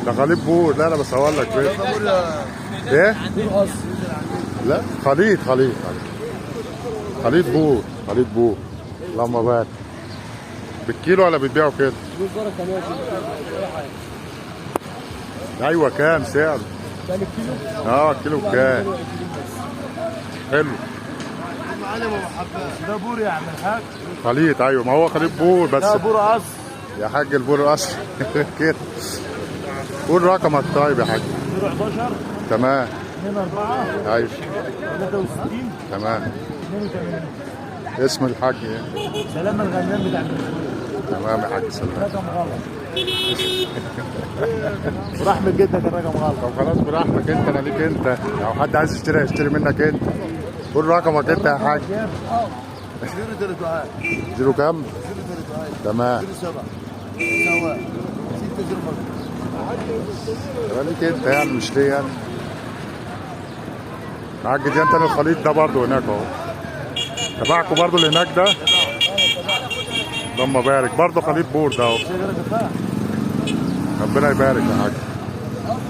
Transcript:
ده خليط بور. لا انا بصور لك فين. ايه؟ لا خليط بور. خليط بور. اللهم بارك. بالكيلو ولا بتبيعوا كده؟ ايوه كام سعر؟ الكيلو بكام؟ حلو. ده بور يا عم الحاج. خليط ايوه، ما هو خليط بور بس. ده بور اصل يا حاج، البور الاصلي كده. قول رقمك طيب يا حاج. 011 تمام 24 ايوه 63 تمام. 82. اسم الحاج ايه؟ سلام الغنام بتاع المسؤول. تمام يا حاج سلام. رقم غلط. ورحمة جدك الرقم غلط. طب خلاص براحتك انت، انا ليك انت. لو حد عايز يشتري منك انت. قول رقمك انت يا حاج. 0 زيرو كام؟ تمام. 7 6 يبقى ليك انت يعني، مش ليه يعني. معاك دي انت الخليط ده برضه هناك اهو. تبعكوا برضه اللي هناك ده. اللهم بارك. برضه خليط بور ده اهو. ربنا يبارك يا حاج.